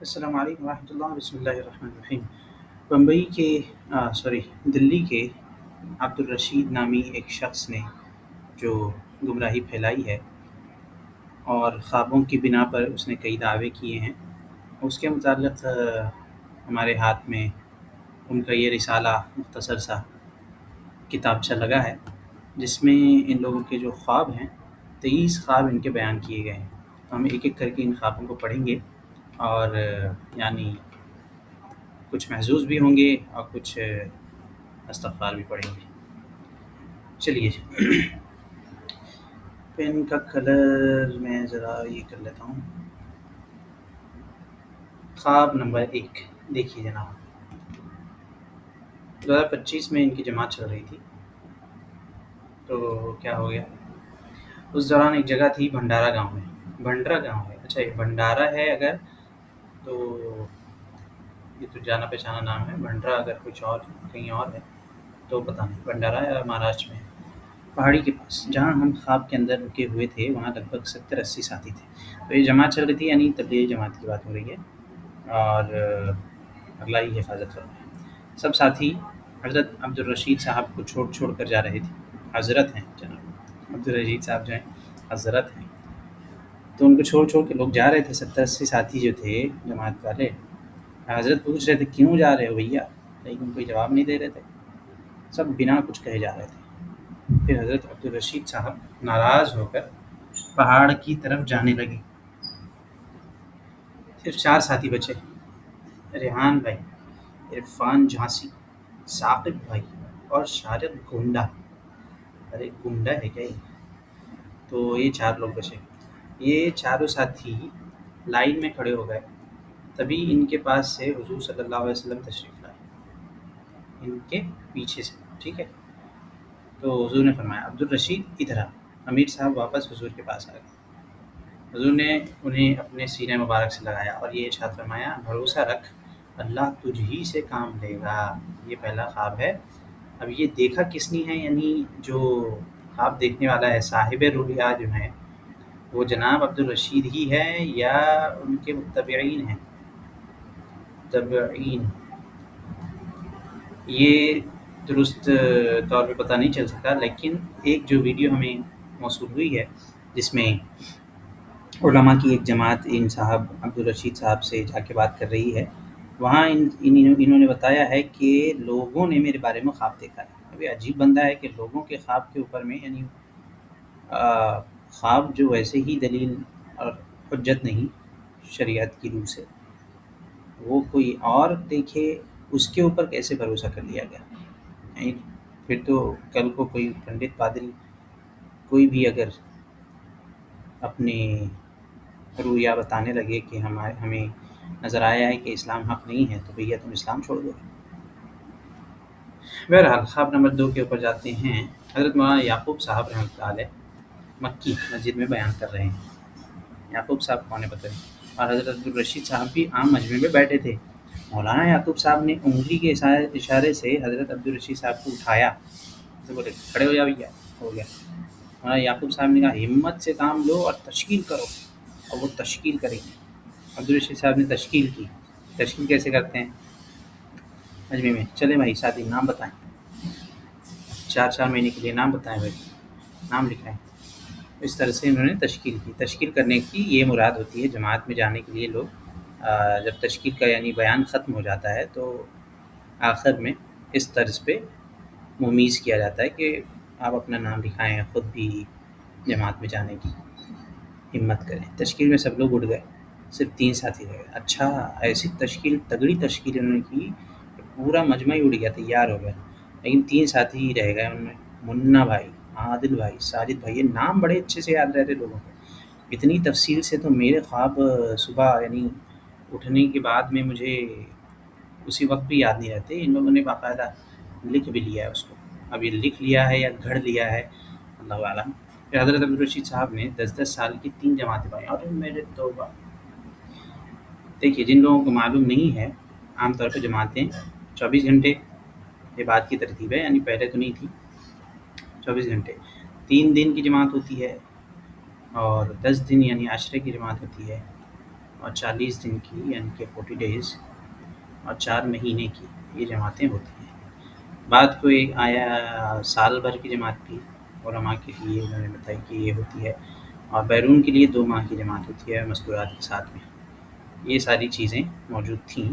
السلام علیکم ورحمۃ اللہ بسم اللہ الرحمن الرحیم۔ بمبئی کے دلی کے عبد الرشید نامی ایک شخص نے جو گمراہی پھیلائی ہے اور خوابوں کی بنا پر اس نے کئی دعوے کیے ہیں، اس کے متعلق ہمارے ہاتھ میں ان کا یہ رسالہ مختصر سا کتابچہ لگا ہے، جس میں ان لوگوں کے جو خواب ہیں 23 خواب ان کے بیان کیے گئے ہیں۔ تو ہم ایک ایک کر کے ان خوابوں کو پڑھیں گے اور یعنی کچھ محظوظ بھی ہوں گے اور کچھ استغفار بھی پڑھیں گے۔ چلیے پین کا کلر میں ذرا یہ کر لیتا ہوں۔ خواب نمبر 1 دیکھیے جناب، 2025 میں ان کی جماعت چل رہی تھی، تو کیا ہو گیا، اس دوران ایک جگہ تھی بھنڈارا گاؤں میں، بھنڈرا گاؤں ہے، اچھا یہ بھنڈارا ہے اگر تو یہ تو جانا پہچانا نام ہے، بھنڈرا اگر کچھ اور کہیں اور ہے تو پتہ نہیں، بھنڈارا ہے مہاراشٹر میں ہے، پہاڑی کے پاس جہاں ہم خواب کے اندر رکے ہوئے تھے، وہاں لگ بھگ 70-80 ساتھی تھے۔ تو یہ جماعت چل رہی تھی، یعنی تبلیغی جماعت کی بات ہو رہی ہے، اور اللہ ہی حفاظت فرمائے۔ سب ساتھی حضرت عبد الرشید صاحب کو چھوڑ کر جا رہے تھے، حضرت ہیں جناب عبد الرشید صاحب جو ہیں حضرت ہیں، تو ان کو چھوڑ کے لوگ جا رہے تھے، 70-80 ساتھی جو تھے جماعت والے۔ حضرت پوچھ رہے تھے کیوں جا رہے ہو بھیا، لیکن کوئی جواب نہیں دے رہے تھے، سب بنا کچھ کہے جا رہے تھے۔ پھر حضرت عبد الرشید صاحب ناراض ہو کر پہاڑ کی طرف جانے لگے۔ صرف 4 ساتھی بچے، ریحان بھائی، عرفان جھانسی، ثاقب بھائی اور شارق گونڈا۔ ارے گونڈا ہے کیا یہ؟ تو یہ 4 لوگ بچے۔ یہ چاروں ساتھی لائن میں کھڑے ہو گئے، تبھی ان کے پاس سے حضور صلی اللہ علیہ وسلم تشریف لائے، ان کے پیچھے سے، ٹھیک ہے۔ تو حضور نے فرمایا عبد الرشید ادھر آ۔ امیر صاحب واپس حضور کے پاس آ گئے۔ حضور نے انہیں اپنے سینے مبارک سے لگایا اور یہ ارشاد فرمایا بھروسہ رکھ، اللہ تجھ ہی سے کام لے گا۔ یہ پہلا خواب ہے۔ اب یہ دیکھا کس نے ہے، یعنی جو خواب دیکھنے والا ہے صاحب رؤیا جو ہیں وہ جناب عبد الرشید ہی ہے یا ان کے متبعین ہیں؟ متبعین یہ درست طور پہ پتہ نہیں چل سکا، لیکن ایک جو ویڈیو ہمیں موصول ہوئی ہے جس میں علماء کی ایک جماعت ان صاحب عبد الرشید صاحب سے جا کے بات کر رہی ہے، وہاں انہوں نے بتایا ہے کہ لوگوں نے میرے بارے میں خواب دیکھا ہے۔ ابھی عجیب بندہ ہے کہ لوگوں کے خواب کے اوپر میں، یعنی خواب جو ویسے ہی دلیل اور حجت نہیں شریعت کی روح سے، وہ کوئی اور دیکھے اس کے اوپر کیسے بھروسہ کر لیا گیا؟ یعنی پھر تو کل کو کوئی پنڈت پادری کوئی بھی اگر اپنی رویا بتانے لگے کہ ہمیں نظر آیا ہے کہ اسلام حق نہیں ہے، تو بھیا تم اسلام چھوڑ دو۔ بہرحال خواب نمبر 2 کے اوپر جاتے ہیں۔ حضرت مولانا یعقوب صاحب رحمۃ اللہ علیہ مکی مسجد میں بیان کر رہے ہیں۔ یعقوب صاحب کون ہے پتہ نہیں، اور حضرت عبد الرشید صاحب بھی عام مجمع میں بیٹھے تھے۔ مولانا یعقوب صاحب نے انگلی کے اشارے سے حضرت عبد الرشید صاحب کو اٹھایا، تو بولے کھڑے ہو جا بھیا، ہو گیا۔ مولانا یعقوب صاحب نے کہا ہمت سے کام لو اور تشکیل کرو، اور وہ تشکیل کریں گے۔ عبد الرشید صاحب نے تشکیل کی۔ تشکیل کیسے کرتے ہیں مجمع میں؟ چلے بھائی ساتھی نام بتائیں، 4 مہینے کے لیے نام بتائیں بھائی، نام لکھائیں۔ اس طرح سے انہوں نے تشکیل کی۔ تشکیل کرنے کی یہ مراد ہوتی ہے، جماعت میں جانے کے لیے لوگ جب تشکیل کا یعنی بیان ختم ہو جاتا ہے تو آخر میں اس طرز پہ ممیز کیا جاتا ہے کہ آپ اپنا نام لکھائیں، خود بھی جماعت میں جانے کی ہمت کریں۔ تشکیل میں سب لوگ اٹھ گئے، صرف 3 ساتھی رہ گئے۔ اچھا ایسی تشکیل، تگڑی تشکیل انہوں نے کی کہ پورا مجمع ہی اڑ گیا، تیار ہو گیا، لیکن 3 ساتھی ہی رہ گئے ان میں، منا بھائی، عادل بھائی، ساجد بھائی۔ یہ نام بڑے اچھے سے یاد رہتے لوگوں کو، اتنی تفصیل سے تو میرے خواب صبح یعنی اٹھنے کے بعد میں مجھے اسی وقت بھی یاد نہیں رہتے۔ ان لوگوں نے باقاعدہ لکھ بھی لیا ہے اس کو، اب یہ لکھ لیا ہے یا گھڑ لیا ہے اللہ عالم۔ پھر حضرت عبد الرشید صاحب نے 10-10 سال کی 3 جماعتیں پڑھیں، اور میرے توبہ، دیکھیے جن لوگوں کو معلوم نہیں ہے، عام طور پہ جماعتیں 24 گھنٹے یہ بات کی ترتیب ہے، یعنی پہلے تو نہیں تھی 24 گھنٹے، 3 دن کی جماعت ہوتی ہے اور 10 دن یعنی عشرے کی جماعت ہوتی ہے، اور 40 دن کی یعنی کہ 40 ڈیز اور 4 مہینے کی یہ جماعتیں ہوتی ہیں۔ بعد کو ایک آیا سال بھر کی جماعت بھی علماء کے لیے انہوں نے بتائی کہ یہ ہوتی ہے، اور بیرون کے لیے 2 ماہ کی جماعت ہوتی ہے مذکورات کے ساتھ میں۔ یہ ساری چیزیں موجود تھیں،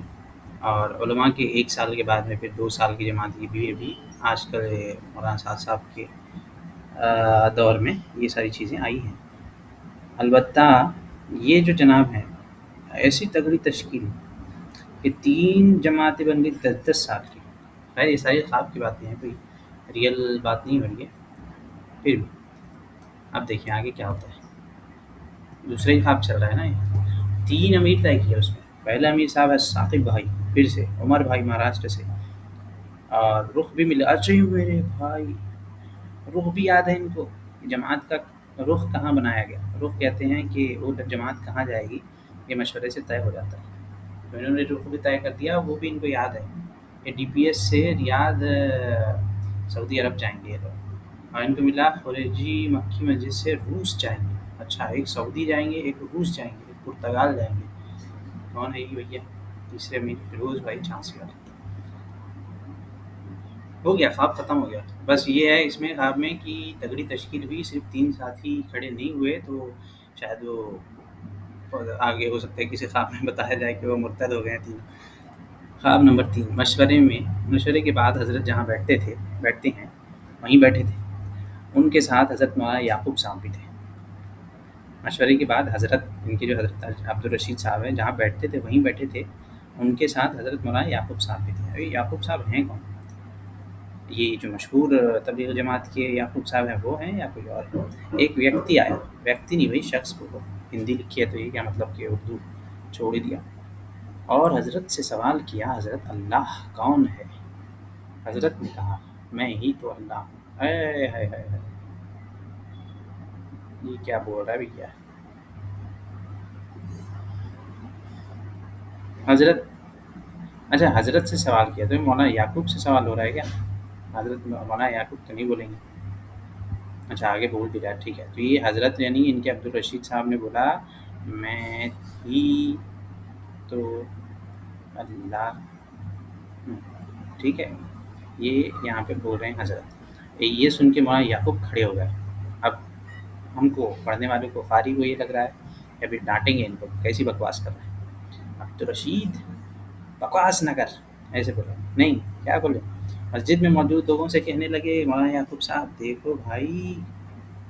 اور علماء کے 1 سال کے بعد میں پھر 2 سال کی جماعت کی بھی ابھی آج کل مولانا سعد صاحب کے دور میں یہ ساری چیزیں آئی ہیں۔ البتہ یہ جو جناب ہیں ایسی تگڑی تشکیل کہ 3 جماعتیں بن گئی 10-10 سال کی۔ خیر یہ ساری خواب کی باتیں ہیں، کوئی ریئل بات نہیں ہو رہی ہے، پھر بھی اب دیکھیں آگے کیا ہوتا ہے۔ دوسرا ہی خواب چل رہا ہے نا، یہ 3 امیر طے کیا اس میں۔ پہلا امیر صاحب ہے ثاقب بھائی، پھر سے عمر بھائی مہاراشٹر سے، اور رخ بھی ملا۔ اچھا میرے بھائی رخ بھی یاد ہے ان کو، جماعت کا رخ کہاں بنایا گیا۔ رخ کہتے ہیں کہ وہ جماعت کہاں جائے گی یہ مشورے سے طے ہو جاتا ہے، تو انہوں نے رخ بھی طے کر دیا، وہ بھی ان کو یاد ہے کہ ڈی پی ایس سے ریاض سعودی عرب جائیں گے یہ لوگ، اور ان کو ملا خارجی مکی مسجد سے روس جائیں گے۔ اچھا ایک سعودی جائیں گے، ایک روس جائیں گے، ایک پرتگال جائیں گے۔ کون ہے یہ بھیا؟ تیسرے امیر فیروز بھائی چھانسی والے۔ ہو گیا خواب ختم ہو گیا۔ بس یہ ہے اس میں خواب میں کہ تگڑی تشکیل ہوئی، صرف 3 ساتھی کھڑے نہیں ہوئے، تو شاید وہ آگے ہو سکتا ہے کسی خواب میں بتایا جائے کہ وہ مرتد ہو گئے تین۔ خواب نمبر 3 مشورے کے بعد حضرت جہاں بیٹھتے ہیں وہیں بیٹھے تھے، ان کے ساتھ حضرت مولانا یعقوب صاحب بھی تھے۔ مشورے کے بعد حضرت ان کے جو حضرت عبدالرشید صاحب ہیں جہاں بیٹھتے تھے وہیں بیٹھے تھے، ان کے ساتھ حضرت مولانا یعقوب صاحب بھی تھے۔ ابھی یعقوب صاحب ہیں کون؟ یہ جو مشہور تبلیغ جماعت کے یعقوب صاحب ہیں وہ ہیں یا کوئی اور ہے؟ ایک ویکتی آیا، ویکتی نہیں بھائی شخص کو، ہندی لکھی ہے تو یہ کیا مطلب کہ اردو چھوڑ ہی دیا، اور حضرت سے سوال کیا حضرت اللہ کون ہے؟ حضرت نے کہا میں ہی تو اللہ ہوں۔ اے ہائے ہائے ہائے، یہ کیا بول رہا ہے بھیا؟ حضرت اچھا حضرت سے سوال کیا تو مولانا یعقوب سے سوال ہو رہا ہے کیا؟ حضرت مولانا یعقوب تو نہیں بولیں گے۔ اچھا آگے بول بھی رہا ہے، ٹھیک ہے۔ تو یہ حضرت یعنی ان کے عبدالرشید صاحب نے بولا میں ہی تو اللہ ہوں، ٹھیک ہے۔ یہ یہاں پہ بول رہے ہیں حضرت۔ یہ سن کے مولانا یعقوب کھڑے ہو گئے۔ اب ہم کو پڑھنے والوں کو قاری کو یہ لگ رہا ہے کہ ابھی ڈانٹیں گے ان کو، کیسی بکواس کر رہے ہیں عبدالرشید، بکواس نہ کر، ایسے بولے نہیں کیا بولے۔ مسجد میں موجود لوگوں سے کہنے لگے مولانا یعقوب صاحب دیکھو بھائی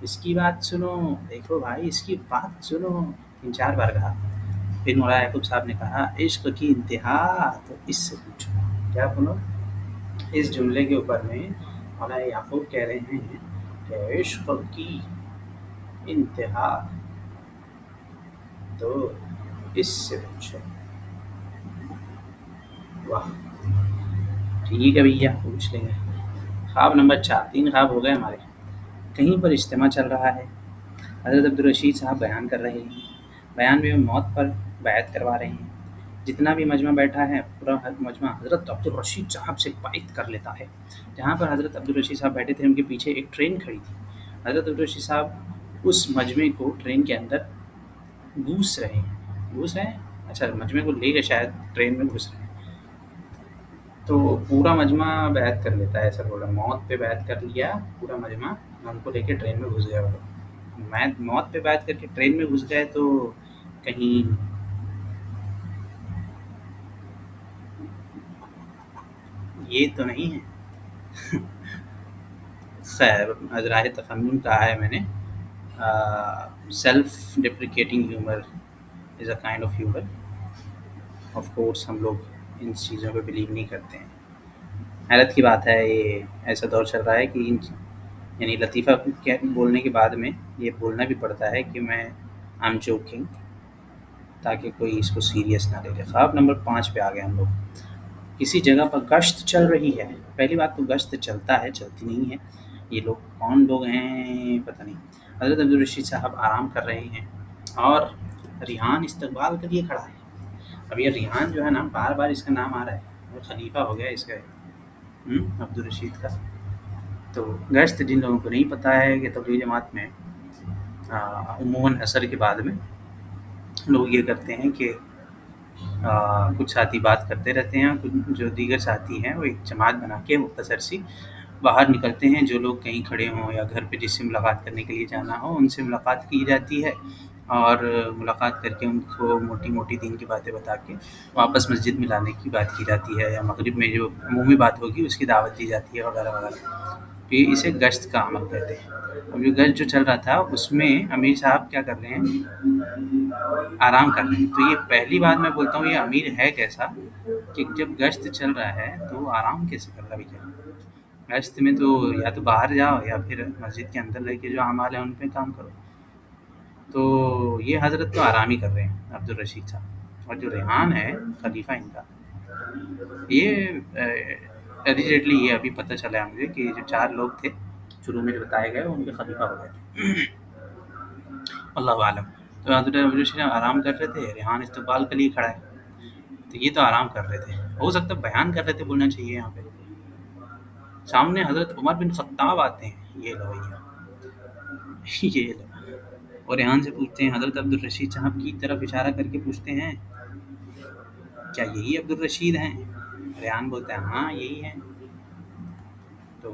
اس کی بات سنو، دیکھو بھائی اس کی بات سنو، 3-4 بار کہا۔ پھر مولانا یعقوب صاحب نے کہا عشق کی انتہا تو اس سے پوچھو۔ کیا بولو؟ اس جملے کے اوپر میں مولانا یعقوب کہہ رہے ہیں کہ عشق کی انتہا تو اس سے پوچھو۔ واہ ٹھیک ہے بھیا پوچھ لیں گے۔ خواب نمبر 4، 3 خواب ہو گئے ہمارے۔ کہیں پر اجتماع چل رہا ہے، حضرت عبدالرشید صاحب بیان کر رہے ہیں، بیان میں موت پر بیعت کروا رہے ہیں۔ جتنا بھی مجمع بیٹھا ہے پورا مجمع حضرت عبدالرشید صاحب سے بیعت کر لیتا ہے۔ جہاں پر حضرت عبدالرشید صاحب بیٹھے تھے ان کے پیچھے ایک ٹرین کھڑی تھی۔ حضرت عبدالرشید صاحب اس مجمع کو ٹرین کے اندر گھوس رہے ہیں، اچھا مجمع کو لے کے شاید ٹرین میں گھس رہے ہیں، تو پورا مجمع بیعت کر لیتا ہے، ایسا بول رہا ہے۔ موت پہ بیعت کر لیا پورا مجمع، ان کو لے کے ٹرین میں گھس گیا وہ لوگ۔ میں موت پہ بیعت کر کے ٹرین میں گھس گئے تو کہیں یہ تو نہیں ہے؟ خیر ازراہ تفنن کہا ہے میں نے، self deprecating humour is a kind of humour. Of course ہم لوگ ان چیزوں پہ بلیو نہیں کرتے ہیں۔ حیرت کی بات ہے یہ ایسا دور چل رہا ہے کہ یعنی لطیفہ بولنے کے بعد میں یہ بولنا بھی پڑتا ہے کہ میں آئی ایم جوکنگ، تاکہ کوئی اس کو سیریس نہ لے لے۔ خواب نمبر 5 پہ آ گئے ہم لوگ۔ کسی جگہ پر گشت چل رہی ہے۔ پہلی بات تو گشت چلتا ہے، چلتی نہیں ہے۔ یہ لوگ کون لوگ ہیں پتہ نہیں۔ حضرت عبدالرشید صاحب آرام کر رہے ہیں اور ریحان استقبال کے لیے کھڑا ہے۔ اب یہ ریحان جو ہے نا بار بار اس کا نام آ رہا ہے، وہ خلیفہ ہو گیا اس کا عبدالرشید کا۔ تو گشت جن لوگوں کو نہیں پتہ ہے کہ تبلیغ جماعت میں عموماً عصر کے بعد میں لوگ یہ کرتے ہیں کہ کچھ ساتھی بات کرتے رہتے ہیں، کچھ جو دیگر ساتھی ہیں وہ ایک جماعت بنا کے مختصر سی باہر نکلتے ہیں، جو لوگ کہیں کھڑے ہوں یا گھر پہ جس سے ملاقات کرنے کے لیے جانا ہو ان سے ملاقات کی جاتی ہے، اور ملاقات کر کے ان کو موٹی موٹی دین کی باتیں بتا کے واپس مسجد میں لانے کی بات کی جاتی ہے، یا مغرب میں جو عمومی بات ہوگی اس کی دعوت دی جاتی ہے وغیرہ وغیرہ۔ تو یہ اسے گشت کا عمل کہتے ہیں۔ اب جو گشت جو چل رہا تھا اس میں امیر صاحب کیا کر رہے ہیں، آرام کر رہے ہیں۔ تو یہ پہلی بات میں بولتا ہوں، یہ امیر ہے کیسا کہ جب گشت چل رہا ہے تو وہ آرام کیسے کر رہا ہے بھیا؟ گشت میں تو یا تو باہر جاؤ یا پھر مسجد کے اندر رہ کے جو اعمال ہیں ان پہ کام کرو۔ تو یہ حضرت تو آرام ہی کر رہے ہیں عبد الرشید صاحب، اور جو ریحان ہے خلیفہ ان کا، یہ ایگزیکٹلی یہ ابھی پتہ چلا ہے مجھے کہ جو 4 لوگ تھے شروع میں جو بتائے گئے وہ ان کے خلیفہ ہو گئے تھے، اللہ عالم۔ تو حضرت عبد الرشید آرام کر رہے تھے، ریحان استقبال کے لیے کھڑا ہے، تو یہ تو آرام کر رہے تھے، ہو سکتا ہے بیان کر رہے تھے، بولنا چاہیے یہاں پہ۔ سامنے حضرت عمر بن خطاب آتے ہیں، یہ لو بھیا یہ لو، اور ریحان سے پوچھتے ہیں، حضرت عبد الرشید صاحب کی طرف اشارہ کر کے پوچھتے ہیں کیا یہی عبد الرشید ہیں؟ ریحان بولتا ہے ہاں یہی ہیں۔ تو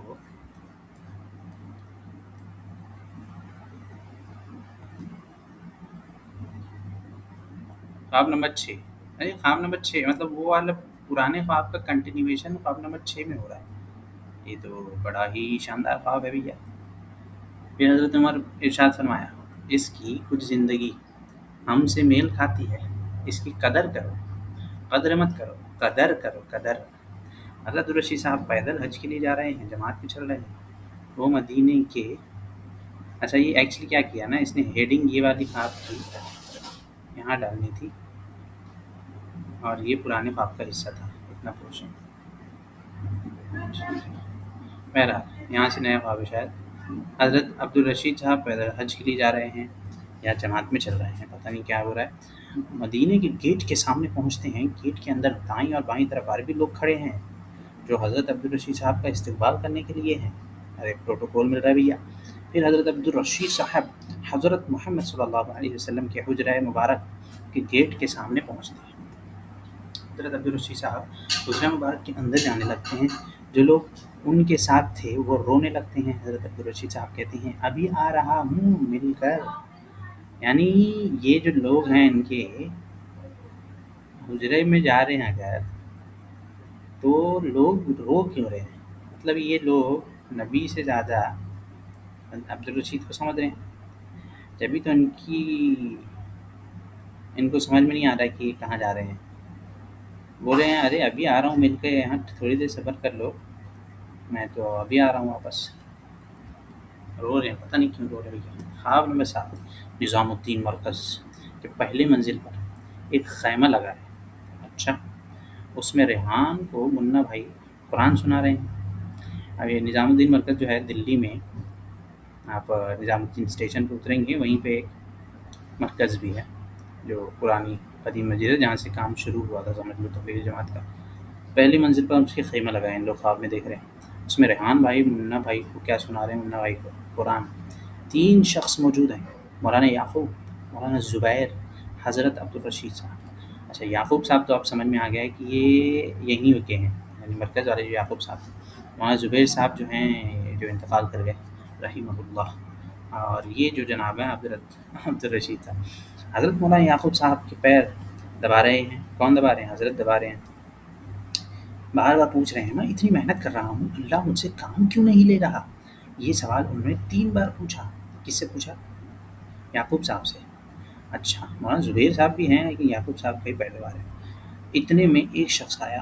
خواب نمبر 6، نہیں خواب نمبر 6 مطلب وہ والا پرانے خواب کا کنٹینیویشن خواب نمبر 6 میں ہو رہا ہے۔ یہ تو بڑا ہی شاندار خواب ہے بھیا۔ پھر حضرت عمر ارشاد فرمایا، اس کی کچھ زندگی ہم سے میل کھاتی ہے، اس کی قدر کرو، قدر مت کرو، قدر کرو، قدر۔ حضرت الرشید صاحب پیدل حج کے لیے جا رہے ہیں، جماعت میں چل رہے ہیں، وہ مدینے کے، اچھا یہ ایکچولی کیا کیا نا، اس نے ہیڈنگ یہ والی خواب کی یہاں ڈالنی تھی، اور یہ پرانے خواب کا حصہ تھا، اتنا پورشن۔ بہرحال یہاں سے نیا خواب ہے شاید۔ حضرت عبد الرشید صاحب پیدل حج کے لیے جا رہے ہیں یا جماعت میں چل رہے ہیں، پتہ نہیں کیا ہو رہا ہے۔ مدینے کے گیٹ کے سامنے پہنچتے ہیں، گیٹ کے اندر دائیں اور بائیں طرف عربی لوگ کھڑے ہیں جو حضرت عبد الرشید صاحب کا استقبال کرنے کے لیے ہیں۔ ارے پروٹوکول مل رہا ہے بھیا۔ پھر حضرت عبد الرشید صاحب حضرت محمد صلی اللہ علیہ وسلم کے حجرہ مبارک کے گیٹ کے سامنے پہنچتے ہیں۔ حضرت عبد الرشید صاحب حجرہ مبارک کے اندر جانے لگتے ہیں، جو لوگ ان کے ساتھ تھے وہ رونے لگتے ہیں۔ حضرت عبد الرشید صاحب کہتے ہیں ابھی آ رہا ہوں مل کر، یعنی یہ جو لوگ ہیں ان کے حجرے میں جا رہے ہیں اگر، تو لوگ رو کیوں رہے ہیں؟ مطلب یہ لوگ نبی سے زیادہ عبد الرشید کو سمجھ رہے ہیں، جبھی تو ان کو سمجھ میں نہیں آ رہا کہ کہاں جا رہے ہیں۔ بول رہے ہیں ارے ابھی آ رہا ہوں مل کے، یہاں تھوڑی دیر صبر کر لو، میں تو ابھی آ رہا ہوں واپس۔ رو رہے ہیں، پتہ نہیں کیوں رو رہے ہیں۔ خواب نمبر 7، نظام الدین مرکز کے پہلی منزل پر ایک خیمہ لگا ہے، اچھا اس میں ریحان کو منا بھائی قرآن سنا رہے ہیں۔ اب یہ نظام الدین مرکز جو ہے دلی میں، آپ نظام الدین اسٹیشن پہ اتریں گے، وہیں پہ ایک مرکز بھی ہے جو پرانی قدیم مسجد ہے جہاں سے کام شروع ہوا تھا، سمجھ لو تبلیغی جماعت کا۔ پہلی منزل پر اس کے خیمہ لگائے ہیں، لوگ خواب میں دیکھ رہے ہیں۔ اس میں ریحان بھائی منا بھائی کو کیا سنا رہے ہیں، منا بھائی کو قرآن۔ 3 شخص موجود ہیں، مولانا یعقوب، مولانا زبیر، حضرت عبد الرشید صاحب۔ اچھا یعقوب صاحب تو آپ سمجھ میں آ گیا ہے کہ یہ یہیں کے ہیں، یعنی مرکز والے جو یعقوب صاحب ہیں۔ مولانا زبیر صاحب جو ہیں جو انتقال کر گئے رحمہ اللہ، اور یہ جو جناب ہیں حضرت عبد الرشید صاحب۔ حضرت مولانا یعقوب صاحب کے پیر دبا رہے ہیں، کون دبا رہے ہیں؟ حضرت دبا رہے ہیں۔ بار بار پوچھ رہے ہیں میں اتنی محنت کر رہا ہوں، اللہ مجھ سے کام کیوں نہیں لے رہا؟ یہ سوال انہوں نے 3 بار پوچھا۔ کس سے پوچھا؟ یعقوب صاحب سے۔ اچھا مولانا زبیر صاحب بھی ہیں لیکن یعقوب صاحب کا ہی پیداوار ہے۔ اتنے میں ایک شخص آیا،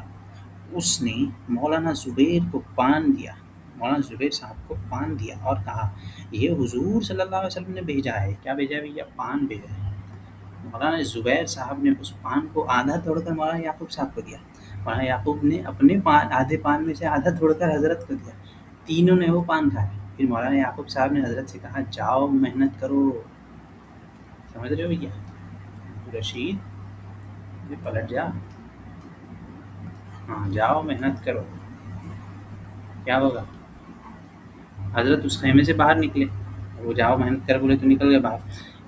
اس نے مولانا زبیر کو پان دیا، مولانا زبیر صاحب کو پان دیا اور کہا یہ حضور صلی اللہ علیہ وسلم نے بھیجا ہے۔ کیا بھیجا ہے بھیا؟ پان بھیجا ہے۔ مولانا زبیر صاحب نے اس پان کو آدھا توڑ کر مولانا یعقوب صاحب کو دیا، مولانا یعقوب نے اپنے آدھے پان میں سے آدھا توڑ کر حضرت کو دیا، تینوں نے وہ پان کھایا۔ پھر مولانا یعقوب صاحب نے حضرت سے کہا جاؤ محنت کرو۔ سمجھ رہے ہو بھیا؟ رشید یہ پلٹ جا، ہاں جاؤ محنت کرو، کیا ہوگا؟ حضرت اس خیمے سے باہر نکلے، وہ جاؤ محنت کر بولے تو نکل گئے باہر۔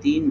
3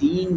3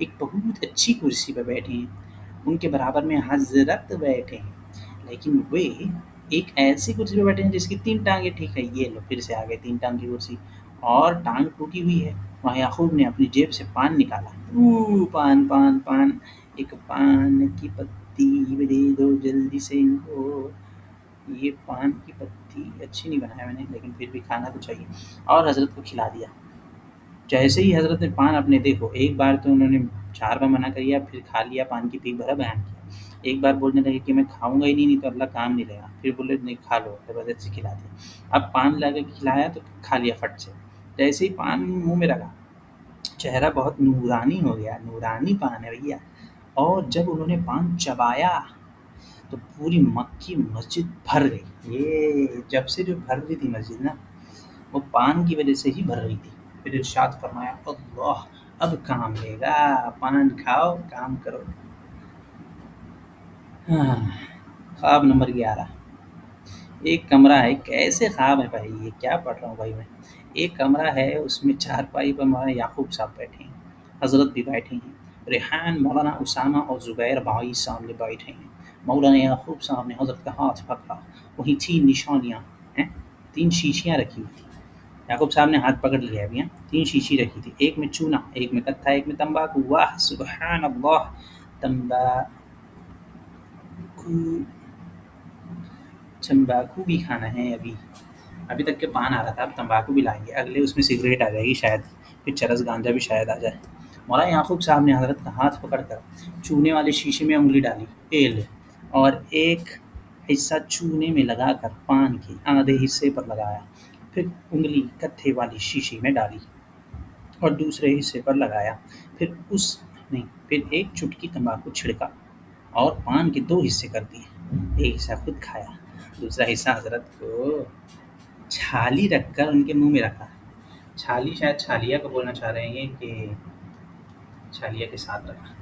ایک بہت اچھی کرسی پہ بیٹھے ہیں، ان کے برابر میں حضرت بیٹھے ہیں، لیکن وہ ایک ایسی کرسی پہ بیٹھے ہیں جس کی 3 ٹانگیں ٹھیک ہے، یہ لو پھر سے آ گئے 3 ٹانگ کی کرسی، اور ٹانگ ٹوٹی ہوئی ہے۔ وہاں یعقوب نے اپنی جیب سے پان نکالا، پان پان پان، ایک پان کی پتی دے دو جلدی سے ان کو۔ یہ پان کی پتی اچھی نہیں بنایا میں نے، لیکن پھر بھی کھانا تو چاہیے، اور حضرت کو کھلا دیا۔ جیسے ہی حضرت نے پان اپنے، دیکھو ایک بار تو انہوں نے 4 بار منع کر پھر کھا لیا، پان کی پیک بھرا بیان کیا۔ ایک بار بولنے لگے کہ میں کھاؤں گا ہی نہیں تو اللہ کام نہیں لے گا، پھر بولے نہیں کھا لو، زبردست سے کھلا دیا۔ اب پان لا کے کھلایا تو کھا لیا فٹ سے، جیسے ہی پان منہ میں لگا چہرہ بہت نورانی ہو گیا، نورانی پان ہے بھیا۔ اور جب انہوں نے پان چبایا تو پوری مکی مسجد بھر گئی۔ یہ جب سے جو بھر رہی تھی مسجد نا، وہ پان کی وجہ سے ہی بھر رہی تھی۔ پھر ارشاد فرمایا اللہ اب کام لے گا، پان کھاؤ کام کرو۔ خواب نمبر 11۔ ایک کمرہ ہے، کیسے خواب ہے بھائی، یہ کیا پڑھ رہا ہوں بھائی میں۔ ایک کمرہ ہے، اس میں چارپائی پر مولانا یعقوب صاحب بیٹھے ہیں، حضرت بھی بیٹھے ہیں، ریحان، مولانا اسامہ اور زبیر بھائی سامنے بیٹھے ہیں۔ مولانا یعقوب صاحب نے حضرت کا ہاتھ پکڑا، وہیں 3 نشانیاں ہیں، 3 شیشیاں رکھی ہوئی تھیں۔ یعقوب صاحب نے ہاتھ پکڑ لیا ابھی، 3 شیشی رکھی تھی، ایک میں چونا، ایک میں کتھا، ایک میں تمباکو۔ واہ سبحان اللہ، تمباکو بھی کھانا ہے ابھی تک کے پان آ رہا تھا، اب تمباکو بھی لائیں گے، اگلے اس میں سگریٹ آ جائے گی شاید، پھر چرس گانجا بھی شاید آ جائے۔ مولانا یعقوب صاحب نے حضرت کا ہاتھ پکڑ کر چونے والے شیشے میں انگلی ڈالی، ایل، اور ایک حصہ چونے میں لگا کر پان کے آدھے حصے پر لگایا، پھر انگلی کتھے والی شیشے میں ڈالی اور دوسرے حصے پر لگایا، پھر ایک چٹکی تمباکو چھڑکا اور پان کے 2 حصے کر دیے، ایک حصہ خود کھایا، دوسرا حصہ حضرت کو چھالی رکھ کر ان کے منہ میں رکھا۔ چھالی شاید چھالیا کو بولنا چاہ رہے ہیں کہ چھالیا کے ساتھ رکھا۔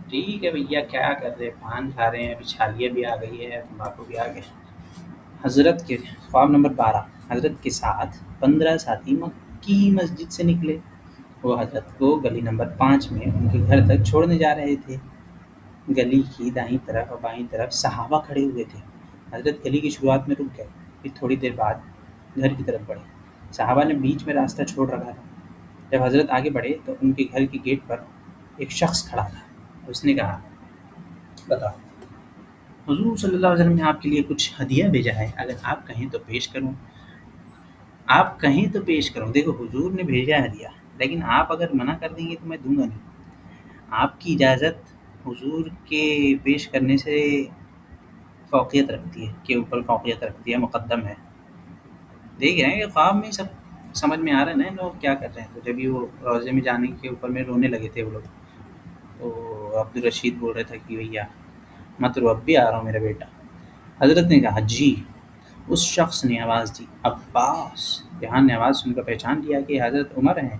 ٹھیک ہے بھیا، کیا کر رہے، پان کھا رہے ہیں، ابھی چھالیا بھی آ گئی ہے، تمباکو بھی آ گئے۔ حضرت کے خواب نمبر 12۔ حضرت کے ساتھ 15 ساتھی مکی مسجد سے نکلے، وہ حضرت کو گلی نمبر 5 میں ان کے گھر تک چھوڑنے جا رہے تھے۔ گلی کی دائیں طرف اور بائیں طرف صحابہ کھڑے ہوئے تھے۔ حضرت گلی کی شروعات میں رک گئے، پھر تھوڑی دیر بعد گھر کی طرف بڑھے۔ صحابہ نے بیچ میں راستہ چھوڑ رکھا تھا۔ جب حضرت آگے بڑھے تو ان کے گھر کے گیٹ پر ایک شخص کھڑا تھا۔ اس نے کہا بتاؤ، حضور صلی اللہ علیہ وسلم نے آپ کے لیے کچھ ہدیہ بھیجا ہے، اگر آپ کہیں تو پیش کروں۔ آپ کہیں تو پیش کروں، دیکھو حضور نے بھیجا ہے ہدیہ، لیکن آپ اگر منع کر دیں گے تو میں دوں گا نہیں۔ آپ کی اجازت حضور کے پیش کرنے سے فوقیت رکھتی ہے، کے اوپر فوقیت رکھتی ہے، مقدم ہے۔ دیکھ رہے ہیں کہ خواب میں سب سمجھ میں آ رہا ہے نا لوگ کیا کر رہے ہیں۔ تو جب وہ روضے میں جانے کے اوپر میں رونے لگے تھے وہ لوگ، تو عبدالرشید بول رہے تھے کہ بھیا مت رو، اب بھی آ رہا ہوں میرا بیٹا۔ حضرت نے کہا جی۔ اس شخص نے آواز دی عباس۔ ریحان نے آواز سن کر پہچان لیا کہ حضرت عمر ہیں،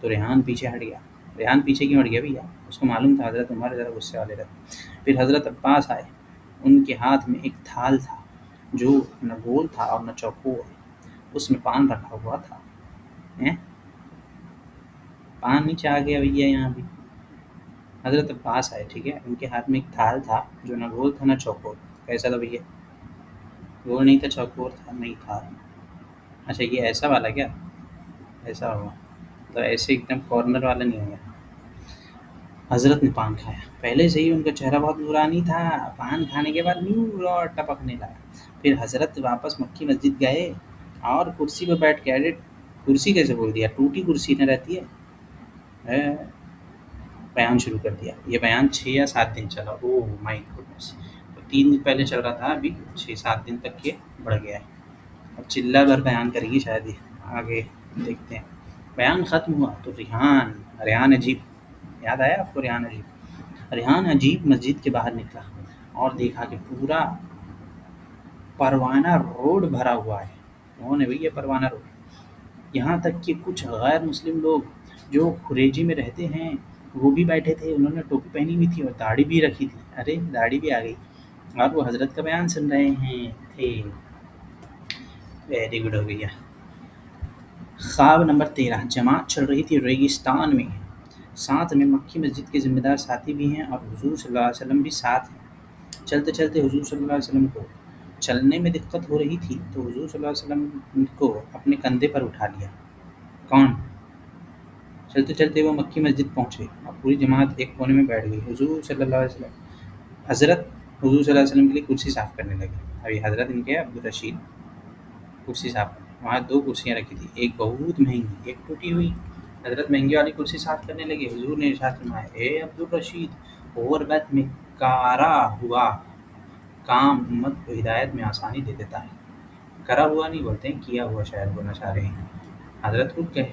تو ریحان پیچھے ہٹ گیا۔ ریحان پیچھے کیوں ہٹ گیا بھیا؟ اس کو معلوم تھا حضرت عمر ذرا غصے والے رہتے۔ پھر حضرت عباس آئے، ان کے ہاتھ میں ایک تھال تھا جو نہ گول تھا اور نہ چوکور، اس میں پان رکھا ہوا تھا۔ پان نیچے آ گیا بھیا یہاں بھی۔ حضرت عباس آئے، ٹھیک ہے، ان کے ہاتھ میں ایک تھال تھا جو نہ گول تھا نہ چوکور۔ کیسا تھا بھیا؟ گول نہیں تھا، چوکور تھا نہیں تھا۔ اچھا یہ ایسا والا کیا؟ ایسا ہوا تو ایسے ایک دم کارنر والا نہیں ہوگا۔ حضرت نے پان کھایا، پہلے سے ہی ان کا چہرہ بہت نورانی تھا، پان کھانے کے بعد نور اور ٹپکنے لگا۔ پھر حضرت واپس مکی مسجد گئے اور کرسی پہ بیٹھ کے، ارے کرسی کیسے بول دیا، ٹوٹی کرسی نہ رہتی ہے، بیان شروع کر دیا۔ یہ بیان 6 یا 7 دن چلا، اوہ مائی گڈنس، 3 دن پہلے چل رہا تھا، ابھی 6-7 دن تک یہ بڑھ گیا ہے۔ اب چلہ بھر بیان کرے گی شاید، یہ آگے دیکھتے ہیں۔ بیان ختم ہوا تو ریحان عجیب، یاد آیا آپ کو ریحان عجیب؟ ریحان عجیب مسجد کے باہر نکلا اور دیکھا کہ پورا پروانہ روڈ بھرا ہوا ہے۔ کون ہے بھئی یہ پروانہ روڈ؟ یہاں تک کہ کچھ غیر مسلم لوگ جو کھریجی میں رہتے ہیں وہ بھی بیٹھے تھے، انہوں نے ٹوپی پہنی ہوئی تھی اور داڑھی بھی رکھی تھی، ارے داڑھی بھی آ گئی، اور وہ حضرت کا بیان سن رہے تھے۔ ویری گڈ ہو گیا۔ خواب نمبر 13۔ جماعت چل رہی تھی ریگستان میں، ساتھ میں مکی مسجد کے ذمہ دار ساتھی بھی ہیں اور حضور صلی اللہ علیہ وسلم بھی ساتھ ہیں۔ چلتے چلتے حضور صلی اللہ علیہ وسلم کو چلنے میں دقت ہو رہی تھی تو حضور صلی اللہ علیہ وسلم کو اپنے کندھے پر اٹھا لیا۔ کون؟ چلتے چلتے وہ مکی مسجد پہنچے اور پوری جماعت ایک کونے میں بیٹھ گئی۔ حضور صلی اللہ علیہ وسلم حضرت حضور صلی اللہ علیہ وسلم کے لیے کرسی صاف کرنے لگے۔ ابھی حضرت ان کے عبدالرشید کرسی صاف کرنے، وہاں 2 کرسیاں رکھی تھی، ایک بہت مہنگی، ایک ٹوٹی ہوئی۔ حضرت مہنگی والی کرسی صاف کرنے لگے۔ حضور نے ارشاد فرمایا، اے عبدالرشید، غربت میں کارا ہوا کام امت کو ہدایت میں آسانی دے دیتا ہے۔ کرا ہوا نہیں بولتے ہیں، کیا ہوا شاید بولنا چاہ رہے ہیں۔ حضرت رک گئے۔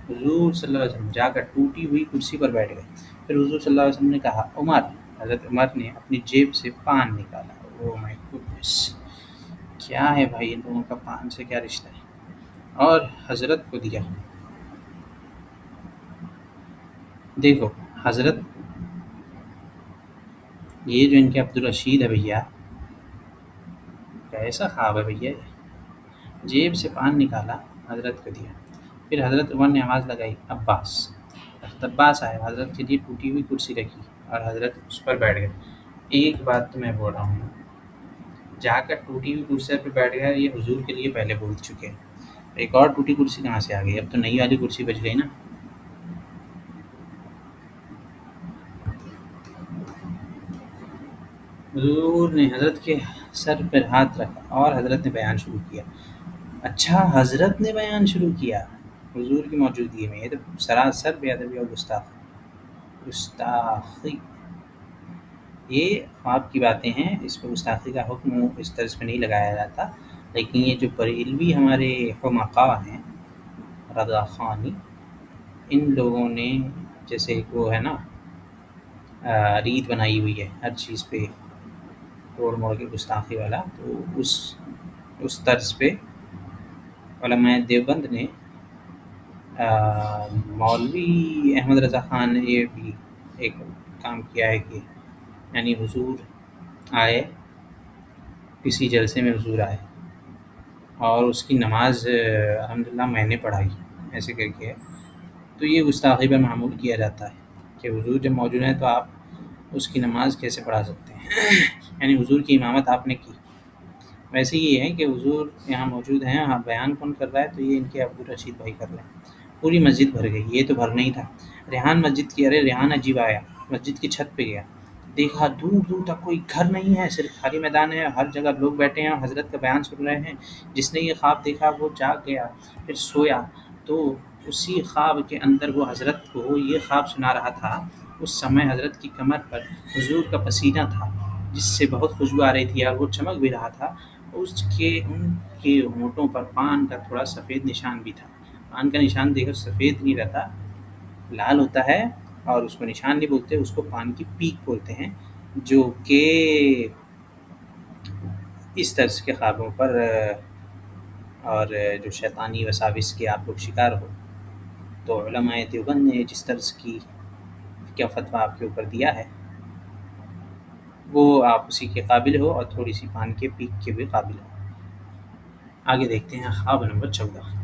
حضور صلی اللہ علیہ وسلم جا کر ٹوٹی ہوئی کرسی پر بیٹھ گئے۔ پھر حضور صلی اللہ علیہ وسلم نے کہا، عمر۔ حضرت عمر نے اپنی جیب سے پان نکالا۔ او مائی گڈنس، کیا ہے بھائی ان لوگوں کا پان سے کیا رشتہ ہے؟ اور حضرت کو دیا۔ دیکھو حضرت، یہ جو ان کے عبدالرشید ہے بھیا، کیسا خواب ہے بھیا یہ؟ جیب سے پان نکالا، حضرت کو دیا۔ پھر حضرت عمر نے آواز لگائی، عباس۔ حضرت عباس آئے، حضرت کے لیے ٹوٹی ہوئی کرسی رکھی اور حضرت اس پر بیٹھ گئے۔ ایک بات تو میں بول رہا ہوں، جا کر ٹوٹی ہوئی کرسی پہ بیٹھ گئے، یہ حضور کے لیے پہلے بول چکے ہیں۔ ایک اور ٹوٹی کرسی کہاں سے آ گئی؟ اب تو نئی والی کرسی بچ گئی نا۔ حضور نے حضرت کے سر پر ہاتھ رکھا اور حضرت نے بیان شروع کیا۔ اچھا، حضرت نے بیان شروع کیا حضور کی موجودگی میں؟ یہ تو سراسر بے ادبی اور گستاخی۔ یہ خواب کی باتیں ہیں، اس پہ گستاخی کا حکم اس طرز پہ نہیں لگایا جاتا، لیکن یہ جو بریلوی ہمارے حمقاء ہیں، رضا خانی، ان لوگوں نے جیسے ایک وہ ہے نا ریت بنائی ہوئی ہے ہر چیز پہ توڑ موڑ کے گستاخی والا، تو اس طرز پہ علماء دیوبند نے مولوی احمد رضا خان نے یہ بھی ایک کام کیا ہے کہ یعنی حضور آئے، کسی جلسے میں حضور آئے اور اس کی نماز الحمدللہ میں نے پڑھائی، ایسے کر کے، تو یہ گستاخی پر معمول کیا جاتا ہے کہ حضور جب موجود ہیں تو آپ اس کی نماز کیسے پڑھا سکتے ہیں؟ یعنی حضور کی امامت آپ نے کی۔ ویسے یہ ہے کہ حضور یہاں موجود ہیں، ہاں بیان کون کر رہا ہے؟ تو یہ ان کے عبدالرشید بھائی کر رہے ہیں۔ پوری مسجد بھر گئی، یہ تو بھر نہیں تھا۔ ریحان مسجد کی، ارے ریحان عجیب آیا، مسجد کی چھت پہ گیا، دیکھا دور دور تک کوئی گھر نہیں ہے، صرف خالی میدان ہے، ہر جگہ لوگ بیٹھے ہیں اور حضرت کا بیان سن رہے ہیں۔ جس نے یہ خواب دیکھا وہ جاگ گیا، پھر سویا، تو اسی خواب کے اندر وہ حضرت کو یہ خواب سنا رہا تھا۔ اس سمے حضرت کی کمر پر حضور کا پسینہ تھا جس سے بہت خوشبو آ رہی تھی اور وہ چمک بھی رہا تھا۔ ان کے ہونٹوں پر پان کا تھوڑا سفید نشان بھی تھا۔ پان کا نشان دیکھو سفید نہیں رہتا، لال ہوتا ہے، اور اس کو نشان نہیں بولتے، اس کو پان کی پیک بولتے ہیں، جو کہ اس طرز کے خوابوں پر اور جو شیطانی وساوس کے آپ لوگ شکار ہو، تو علماء دیوبند نے جس طرز کی کیا فتویٰ آپ کے اوپر دیا ہے وہ آپ اسی کے قابل ہو اور تھوڑی سی پان کے پیک کے بھی قابل ہو۔ آگے دیکھتے ہیں خواب نمبر 14۔